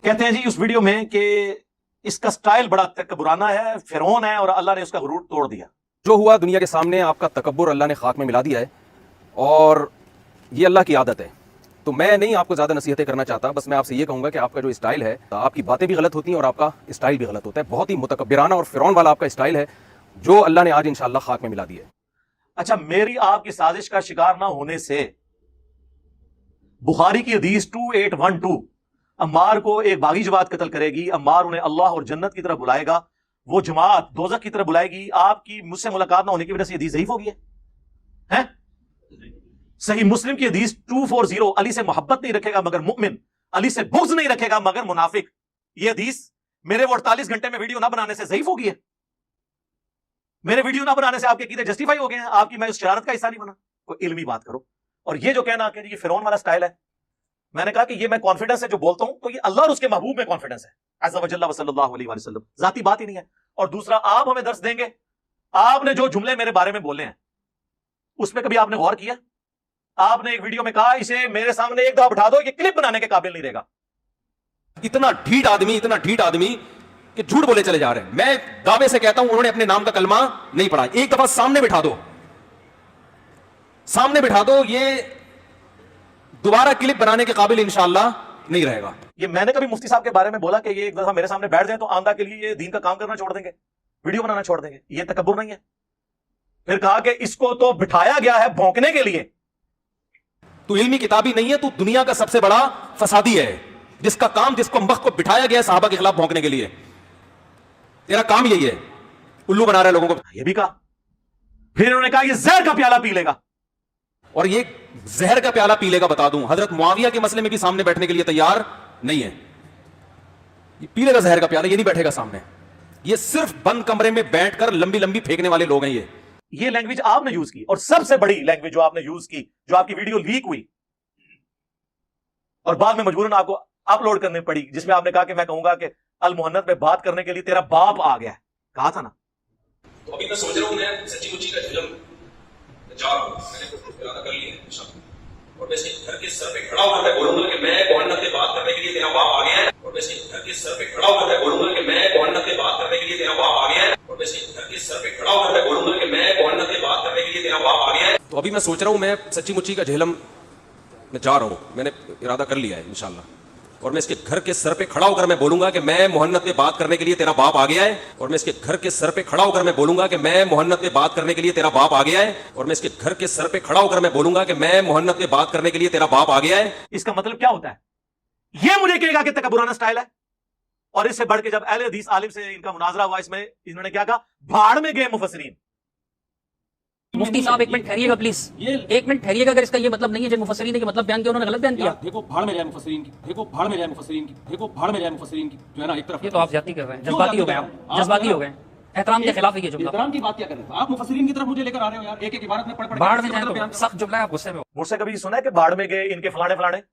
कहते हैं जी उस वीडियो में कि इसका स्टाइल बड़ा तकब्बुराना है, फिरौन है और अल्लाह ने उसका गुरूर तोड़ दिया। जो हुआ दुनिया के सामने आपका तकब्बुर अल्लाह ने खाक में मिला दिया है और ये अल्लाह की आदत है। तो मैं नहीं आपको ज़्यादा नसीहतें करना चाहता, बस मैं आपसे ये कहूँगा कि आपका जो स्टाइल है, आपकी बातें भी गलत होती हैं और आपका स्टाइल भी गलत होता है। बहुत ही मुतकब्बिराना और फिरौन वाला आपका स्टाइल है जो अल्लाह ने आज इंशाअल्लाह खाक में मिला दिया है। अच्छा, मेरी आपकी साजिश का शिकार ना होने से बुखारी की हदीस 2812 अम्मार को एक बागी जमात कत्ल करेगी, अम्मार उन्हें अल्लाह और जन्नत की तरफ बुलाएगा, वो जमात दोज़ख की तरफ बुलाएगी। आपकी मुझसे मुलाकात ना होने की वजह से हदीस ज़ईफ हो गई है? सही मुस्लिम की हदीस 240 अली से मोहब्बत नहीं रखेगा मगर मुमिन, अली से बुग़्ज़ नहीं रखेगा मगर मुनाफिक। ये हदीस मेरे वो 48 घंटे में वीडियो ना बनाने से ज़ईफ हो गई है। मेरे वीडियो ना बनाने से आपके कीदे जस्टिफाई हो गए हैं, आपकी मैं उस शरारत का हिस्सा नहीं बना। कोई इल्मी बात करो। और ये जो कहना कि ये फिरौन वाला स्टाइल है, मैंने कहा कि ये मैं कॉन्फिडेंस से जो बोलता हूं तो ये अल्लाह और उसके महबूब में कॉन्फिडेंस है, अज़्ज़ा वजल्ला व सल्लल्लाहु अलैहि वसल्लम, जाती बात ही नहीं है। और दूसरा, आप हमें दर्स देंगे, आपने जो जुमले मेरे बारे में बोले हैं उसमें कभी आपने गौर किया? आपने एक वीडियो में कहा इसे मेरे सामने एक दफा बिठा दो, ये क्लिप बनाने के काबिल नहीं रहेगा। इतना ढीठ आदमी कि झूठ बोले चले जा रहे हैं। मैं दावे से कहता हूं उन्होंने अपने नाम का कलमा नहीं पढ़ा। एक दफा सामने बिठा दो, ये दोबारा क्लिप बनाने के काबिल इंशाअल्लाह नहीं रहेगा। ये मैंने कभी मुफ्ती साहब के बारे में बोला कि ये एक दफा मेरे सामने बैठ जाए तो आंदा के लिए ये दीन का काम करना छोड़ देंगे, वीडियो बनाना छोड़ देंगे? ये तकब्बुर नहीं है। फिर कहा कि इसको तो बिठाया गया है भौंकने के लिए। तू इल्मी किताबी नहीं है, तू दुनिया का सबसे बड़ा फसादी है, जिसका काम, जिसको मख को बिठाया गया है साहबा के खिलाफ भौंकने के लिए। तेरा काम यही है, उल्लू बना रहा है लोगों को। ये भी कहा। फिर इन्होंने कहा ये जहर का प्याला पी लेगा। और ये जहर का प्याला पी लेगा, बता दूं, हजरत मुआविया के मसले में भी सामने बैठने के लिए तैयार नहीं है। ये पी लेगा जहर का प्याला, ये नहीं बैठेगा सामने। ये सिर्फ बंद कमरे में बैठकर लंबी लंबी फेंकने वाले लोग हैं। ये लैंग्वेज आपने यूज की, और सबसे बड़ी लैंग्वेज जो आपने यूज की, जो आपकी वीडियो लीक हुई और बाद में मजबूरन आपको अपलोड करनी पड़ी, जिसमें आपने कहा कि मैं कहूंगा कि अल मुहन्नत में बात करने के लिए तेरा बाप आ गया है। कहा था ना। तो अभी मैं सोच रहा हूं, मैं सच्ची मुच्ची का झिलम जा रहा हूं, मैंने इरादा कर लिया है। और मैं इसके घर के सर पे खड़ा होकर मैं बोलूंगा कि मैं मोहन्नत में बात करने के लिए तेरा बाप आ गया है। और मैं इसके घर के सर पे खड़ा होकर मैं बोलूंगा कि मैं मोहन्नत में बात करने के लिए तेरा बाप आ गया है। और मैं इसके घर के सर पे खड़ा होकर मैं बोलूंगा कि मैं मोहन्नत में बात करने के लिए तेरा बाप आ गया है। तो अभी मैं सोच रहा हूं, मैं सच्ची मुच्ची का झेलम मैं जा रहा हूं, मैंने इरादा कर लिया है इंशाल्लाह। और मैं इसके घर के सर पे खड़ा होकर मैं बोलूंगा कि मैं मोहन्नत में बात करने के लिए तेरा बाप आ गया है। और मैं इसके घर के सर पे खड़ा होकर मैं बोलूंगा कि मैं मोहन्नत में बात करने के लिए तेरा बाप आ गया है। और मैं इसके घर के सर पे खड़ा होकर मैं बोलूंगा कि मैं मोहन्नत में बात करने के लिए तेरा बाप आ गया है। इसका मतलब क्या होता है? ये मुझे कहेगा कि तकब्बुराना स्टाइल है। और इससे बढ़ के जब अहले हदीस आलिम से इनका मुनाजरा हुआ, इसमें इन्होंने क्या कहा? भाड़ में गए मुफस्सिरीन। मुफ्ती साहब एक मिनट ठहरिएगा प्लीज, एक मिनट ठहरिएगा। अगर इसका ये मतलब नहीं है जो मुफस्सिरीन ने मतलब बयान किया उन्होंने गलत बयान किया। देखो भाड़ में जाए मुफस्सिरीन की, देखो भाड़ में जाए मुफस्सिरीन की, देखो भाड़ में जाए मुफस्सिरीन की, जो है ना एक तरफ। ये तो आप ज्यादती कर रहे हैं, जज्बाती हो गए आप, जज्बाती हो गए। एहतराम के खिलाफ है ये जुमला। एहतराम की बात क्या कर रहे हो आप? मुफस्सिरीन की तरफ मुझे लेकर आ रहे हो यार, एक एक इबारत में पढ़ बाढ़ में जाए तो सख्त जुमला है, आप गुस्से में हो। मुझसे कभी सुना है कि बाढ़ में गए इनके फलाने फलाने?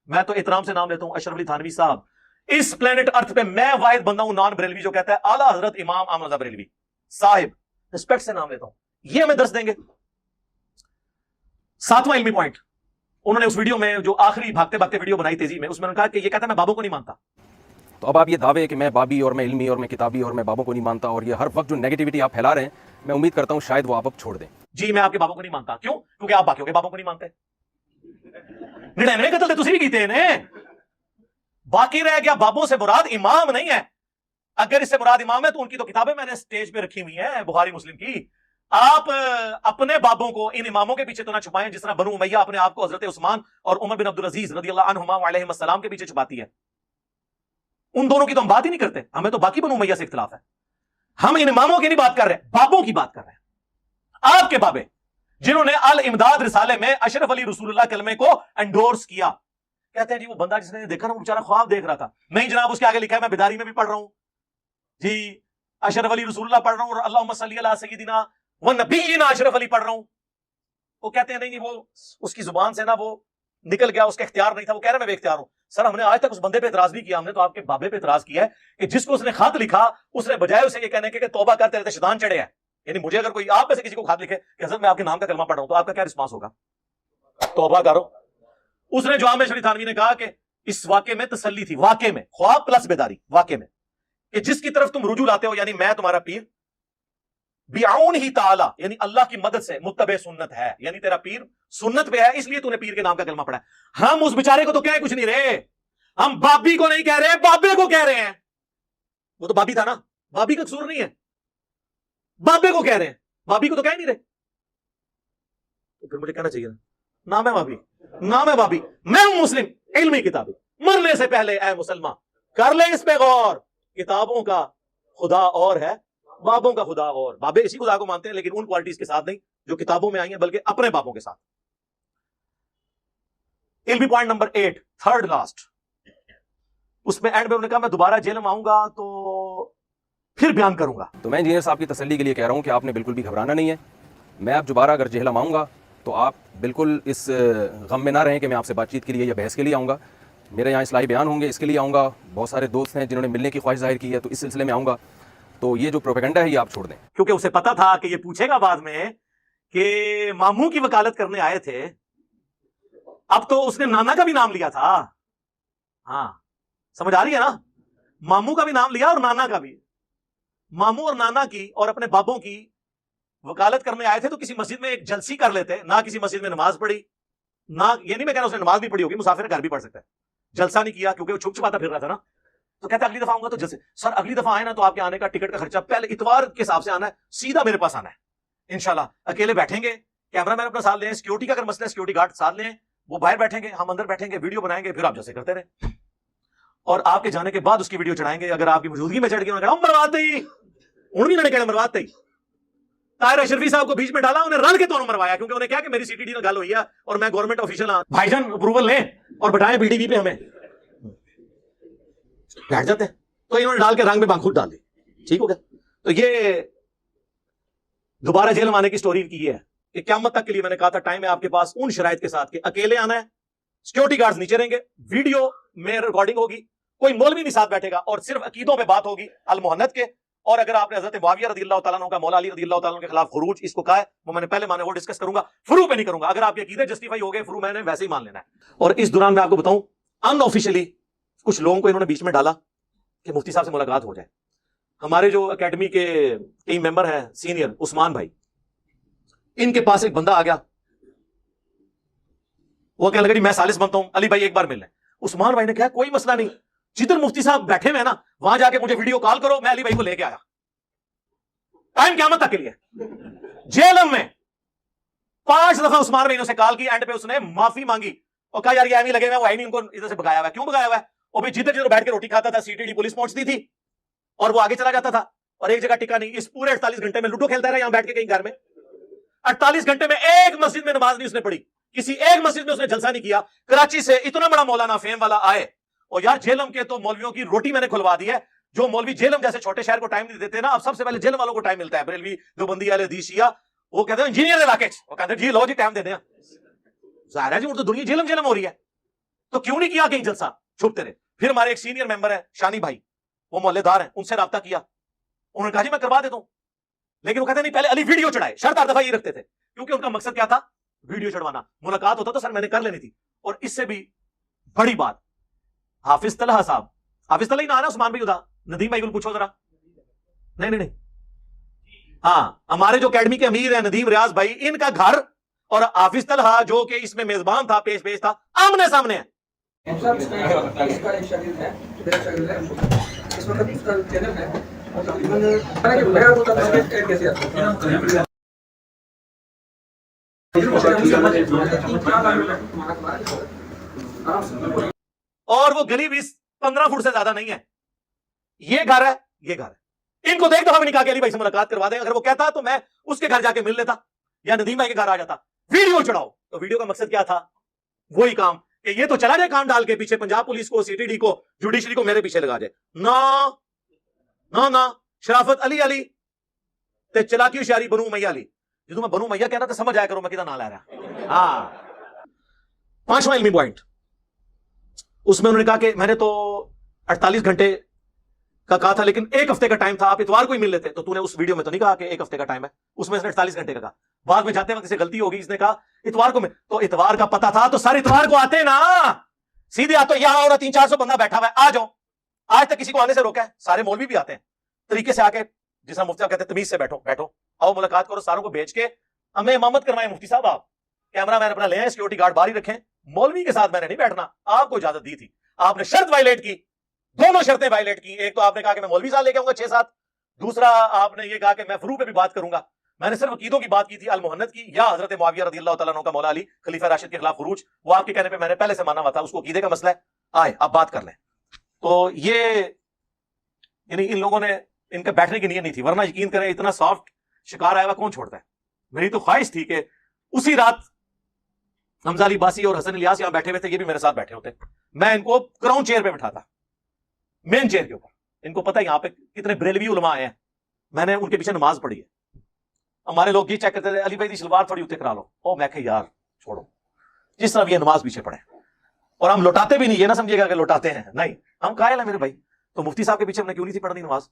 मैं तो एहतराम से नाम लेता हूं अशरफ अली थानवी साहब। इस प्लेनेट अर्थ पे मैं वाहिद बंदा हूं नॉन बरेलवी जो कहता है आला हजरत इमाम अहमद रज़ा बरेलवी साहिब, रिस्पेक्ट से नाम लेता हूं। ये हमें दर्श देंगे। सातवां इल्मी पॉइंट, उन्होंने उस वीडियो में जो आखिरी भागते भागते वीडियो बनाई तेजी में, उसमें उन्होंने कहा कि ये कहता है मैं बाबों को नहीं मानता। तो अब आप ये दावे कि मैं बाबी और मैं इल्मी और मैं किताबी और मैं बाबों को नहीं मानता, और ये हर वक्त जो नेगेटिविटी आप फैला रहे हैं, मैं उम्मीद करता हूं शायद वो आप अब छोड़ दें। जी मैं आपके बाबों को नहीं मानता। क्यों? क्योंकि आप बाकियों के बाबों को नहीं मानते। 99 कतल तुसी भी कीते ने, बाकी रह गया बाबों से मुराद इमाम नहीं है। अगर इससे मुराद इमाम है तो उनकी तो किताबें मैंने स्टेज पे रखी हुई हैं बुखारी मुस्लिम की। आप अपने बाबों को इन इमामों के पीछे तो ना छुपाएं जिस तरह बनु उमैया अपने आप को हजरत उस्मान और उमर बिन अब्दुल अजीज रदियल्लाहु अन्हुमा व अलैहिस्सलाम के पीछे छुपाती है। उन दोनों की तो हम बात ही नहीं करते, हमें तो बाकी बनु उमैया से इख्तिलाफ है। हम इन इमामों की नहीं बात कर रहे, बाबों की बात कर रहे हैं। आपके बाबे जिन्होंने अल इमदाद रिसाले में अशरफ अली रसूलुल्लाह कलमे को एंडोर्स किया। कहते हैं जी वो बंदा जिसने देखा ना वो बेचारा ख्वाब देख रहा था। नहीं जनाब, उसके आगे लिखा है, मैं बिदारी में भी पढ़ रहा हूं जी, अशरफ अली रसूलुल्लाह पढ़ रहा हूं और अल्लाहुम्मा सल्ली अला सय्यिदिना व नबीना अशरफ अली पढ़ रहा हूं। वो कहते हैं नहीं, वो उसकी जुबान से ना वो निकल गया, उसका इख्तियार नहीं था। वो कह रहा मैं बेख्तियार हूं। सर हमने आज तक उस बंदे पे इतराज नहीं किया, हमने तो आपके बाबे पे इतराज किया है कि जिसको उसने खत लिखा उसने बजाय उसे ये कहने के तौबा कर, तेरे पे शैतान चढ़े है। यानी मुझे अगर कोई आप में से किसी को खत लिखे कि हज़रत मैं आपके नाम का कलमा पढ़ रहा हूं, तो आपका क्या रिस्पांस होगा? तौबा करो। उसने जवाब में शरीफ थानवी ने कहा कि इस वाक़े में तसल्ली थी, वाक़े में ख्वाब प्लस बेदारी, वाक़े में कि जिसकी तरफ तुम रुजू लाते हो, यानी मैं तुम्हारा पीर, बिआउन ही ताला, यानी अल्लाह की मदद से मुत्तबे सुन्नत है, यानी तेरा पीर सुन्नत पे है, इसलिए तूने पीर के नाम का कलमा पढ़ा है। हम उस बेचारे को तो कह कुछ नहीं रहे, हम बाबी को नहीं कह रहे, बाबे को कह रहे हैं। वो तो बाबी था ना, बाबी का कसूर नहीं है, बाबे को कह रहे हैं, बाबी को तो कह नहीं रहे। तो फिर मुझे कहना चाहिए ना मैं बाबी, ना मैं बाबी, मैं हूं मुस्लिम इल्मी किताबी, मरने से पहले ऐ मुसलमान कर ले इस पे गौर, किताबों का खुदा और है, बाबों का खुदा और। बाबे इसी खुदा को मानते हैं, लेकिन उन क्वालिटीज के साथ नहीं जो किताबों में आई हैं, बल्कि अपने बाबों के साथ। इल्मी पॉइंट नंबर 8, थर्ड लास्ट, उसमें एंड में उन्होंने कहा मैं दोबारा जेल में आऊंगा तो फिर बयान करूंगा। तो मैं इंजीनियर साहब की तसल्ली के लिए कह रहा हूँ कि आपने बिल्कुल भी घबराना नहीं है। मैं अब दोबारा अगर जेहलम आऊँगा तो आप बिल्कुल इस गम में ना रहें कि मैं आपसे बातचीत के लिए या बहस के लिए आऊँगा। मेरे यहाँ इस्लाही बयान होंगे, इसके लिए आऊँगा। बहुत सारे दोस्त हैं जिन्होंने मिलने की ख्वाहिश जाहिर की है, तो इस सिलसिले में आऊँगा। तो ये जो प्रोपेगेंडा है ये आप छोड़ दें, क्योंकि उसे पता था कि ये पूछेगा बाद में कि मामू की वकालत करने आए थे। अब तो उसने नाना का भी नाम लिया था। हाँ, समझ आ रही है ना, मामू का भी नाम लिया और नाना का भी। मामू और नाना की और अपने बाबों की वकालत करने आए थे, तो किसी मस्जिद में एक जलसी कर लेते ना, किसी मस्जिद में नमाज पढ़ी ना, ये नहीं मैं कह रहा उसने नमाज भी पढ़ी होगी, मुसाफिर घर भी पढ़ सकता है, जलसा नहीं किया क्योंकि वो छुप छुपाता फिर रहा था ना। तो कहता अगली दफा आऊंगा तो जैसे सर अगली दफा आए ना तो आपके आने का टिकट का खर्चा पहले इतवार के हिसाब से आना है, सीधा मेरे पास आना है इंशाल्लाह। अकेले बैठेंगे, कैमरा मैन अपना साथ लें, सिक्योरिटी का अगर मसला है सिक्योरिटी गार्ड साथ लें, वो बाहर बैठेंगे, हम अंदर बैठेंगे, वीडियो बनाएंगे, फिर आप जैसे करते रहे। और आपके जाने के बाद उसकी वीडियो चढ़ाएंगे। अगर आपकी मौजूदगी में चढ़ गई, उन्होंने कहा मरवाते ही, उन्होंने कहना मरवाते ही। ताहिर अशरफी साहब को बीच में डाला, उन्हें रन के तौर मरवाया, क्योंकि उन्हें क्या कि मेरी सीटीडी में गल हुई है और मैं गवर्नमेंट ऑफिशियल हाँ, भाईजान अप्रूवल लें और बिठाएं बीडीवी पे हमें, बैठ जाते हैं। तो इन्होंने डाल के रंग में बांखुद डाल दी, ठीक हो गया। तो ये दोबारा जेल में आने की स्टोरी की है कि क़यामत तक के लिए मैंने कहा था टाइम है आपके पास उन शराइत के साथ कि अकेले आना है, सिक्योरिटी गार्ड्स नीचे रहेंगे, वीडियो में रिकॉर्डिंग होगी, कोई मौलवी नहीं साथ बैठेगा और सिर्फ अकीदों पे बात होगी अल मुहन्नद के। और अगर आपने हजरत मुआविया रज़ियल्लाहु तआला अन्हु का, मौला अली रज़ियल्लाहु तआला अन्हु के खिलाफ खुरूज इसको कहा है, वो मैंने पहले माने वो डिस्कस करूंगा, फुरू पे नहीं करूंगा। अगर आपके अकीदे जस्टिफाई हो गए, फुरू मैंने वैसे ही मान लेना है। और इस दौरान मैं आपको बताऊं, अनऑफिशियली कुछ लोगों को इन्होंने बीच में डाला कि मुफ्ती साहब से मुलाकात हो जाए। हमारे जो एकेडमी के टीम मेंबर हैं सीनियर उस्मान भाई, इनके पास एक बंदा आ गया, वो कहने लगा जी मैं सालिस बनता हूं, अली भाई एक बार मिल लें। उस्मान भाई ने कहा कोई मसला नहीं, जिधर मुफ्ती साहब बैठे हुए हैं ना वहां जाके मुझे वीडियो कॉल करो, मैं अली भाई को लेके आया। टाइम क़यामत तक के लिए जेल में 5 दफा उस्मान भाई ने उसे कॉल की, एंड पे उसने माफी मांगी और कहा यार ये एम ही लगे हुए, वो है नहीं, उनको इधर से भगाया हुआ है। क्यों भगाया हुआ है? और भाई जिधर जिधर बैठ के रोटी खाता था सीटीडी पुलिस पहुंचती थी और वो आगे चला जाता था और एक जगह टिका नहीं। इस पूरे 48 घंटे में लूडो खेलता रहा यहां बैठ के कहीं घर में। 48 घंटे में एक मस्जिद में नमाज नहीं उसने पढ़ी, किसी एक मस्जिद में उसने जलसा नहीं किया। कराची से इतना बड़ा मौलाना फेम वाला आए, और यार जेलम के तो मौलवियों की रोटी मैंने खुलवा दी है। जो मौलवी जेलम जैसे छोटे शहर को टाइम नहीं देते ना, अब सबसे पहले जेलम वालों को टाइम मिलता है। बरेलवी, देवबंदी वाले, दीशिया, वो कहते हैं इंजीनियर इलाके, वो कहते हैं जी लो जी टाइम दे दें। जाहिर है जी, तो दुनिया जेलम जेलम हो रही है, तो क्यों नहीं किया कहीं जलसा, छुपते रहे। फिर हमारे एक सीनियर मेंबर है शानी भाई, वो मोहल्लेदार हैं, उनसे राब्ता किया, उन्होंने कहा जी मैं करवा देता हूं, लेकिन वो कहते नहीं पहले अली वीडियो चढ़ाए। शर्त हर दफा ये रखते थे क्योंकि उनका मकसद क्या था, वीडियो चढ़वाना। मुलाकात होता तो सर मैंने कर लेनी थी। और इससे भी बड़ी बात, हाफिज तलहा साहब, हाफिज तलहा ही ना आना, उस्मान भाई उदा, नदीम भाई को पूछो जरा। नहीं नहीं नहीं, हाँ हमारे जो अकेडमी के अमीर है नदीम रियाज भाई, इनका घर और हाफिज तलहा जो कि इसमें मेजबान था, पेश था, आमने सामने है। इसका एक शागिर्द है, मेरा शागिर्द है, इस वक्त इसका चैनल है और तकरीबन मैंने कि मेरा होता है कि कैसे आता है। और वो गली भी 15 फुट से ज्यादा नहीं है। ये घर है, ये घर है। इनको देख दफा भी नहीं कहा कि अली भाई से मुलाकात करवा दें। अगर वो कहता तो मैं उसके घर जाके मिल लेता या नदीम भाई के घर आ जाता। वीडियो चढ़ाओ, तो वीडियो का मकसद क्या था, वही काम कि ये तो चला जाए काम डाल के पीछे, पंजाब पुलिस को, सीटीडी को, जुडिशरी को मेरे पीछे लगा जाए। ना ना ना, शराफत अली अली ते चलाकी होशियारी बनू मैया अली। जो मैं बनू मैया कहना तो समझ आया करो मैं कितना ना ला रहा। हाँ, 5वां इल्मी पॉइंट, उसमें उन्होंने कहा कि मैंने तो 48 घंटे का कहा था, लेकिन 1 हफ्ते का टाइम था, आप इतवार को ही मिल लेते। तो तूने उस वीडियो में तो नहीं कहा कि 1 हफ्ते का टाइम है, उसमें इसने 48 घंटे का कहा। बाद में जाते वक्त इसे गलती होगी, इसने कहा इतवार को। तो इतवार का पता था तो सर इतवार को आते ना, सीधे आ तो यहां और 300-400 बंदा बैठा हुआ है, आ जाओ। आज तक किसी को आने से रोका है? सारे मौलवी भी आते हैं तरीके से आके, जिस मुफ्ती साहब कहते हैं तमीज से बैठो, बैठो, आओ मुलाकात करो, सारों को भेज के हमें इमामत करवाएं। मुफ्ती साहब आप कैमरा मैन अपना ले आए, सिक्योरिटी गार्ड बाहर ही रखें, मौलवी के साथ मैंने नहीं बैठना। आपको इजाजत दी थी, आपने शर्त वायलेट की, दोनों शर्तें वायलेट की। एक तो आपने कहा कि मैं मौलवी साहब लेके आऊंगा 6-7, दूसरा आपने ये कहा कि मैं फरू पे भी बात करूंगा। मैंने सिर्फ अकीदों की बात की थी, अल मुहन्नद की, या हजरत मुआविया रज़ी अल्लाह तआला अन्हु का मौला अली खलीफा राशिद के खिलाफ खुरूज, वो आपके कहने पे मैंने पहले से माना हुआ था, उसको अकीदे का मसला है, आए अब बात कर लें। तो ये यानी इन लोगों ने, इनका बैठने की नीयत नहीं थी, वरना यकीन करें इतना सॉफ्ट शिकार आया हुआ कौन छोड़ता है। मेरी तो ख्वाहिश थी कि उसी रात हमजा अली बासी और हसन इलियास यहां बैठे हुए थे, ये भी मेरे साथ बैठे होते, मैं इनको क्राउन चेयर पे बिठाता, मेन चेयर के ऊपर। इनको पता है यहां पे कितने बरेलवी उलमा आए हैं, मैंने उनके पीछे नमाज पढ़ी है। हमारे लोग ये चेक करते थे, अली भाई की सलवार थोड़ी उत्ते करा लो, ओ मैं कहा यार छोड़ो, जिस तरह भी ये नमाज पीछे पढ़े। और हम लौटाते भी नहीं, ये ना समझिएगा कि लौटाते हैं, नहीं, हम कायल है मेरे भाई। तो मुफ्ती साहब के पीछे हमने क्यों नहीं थी पढ़नी नमाज?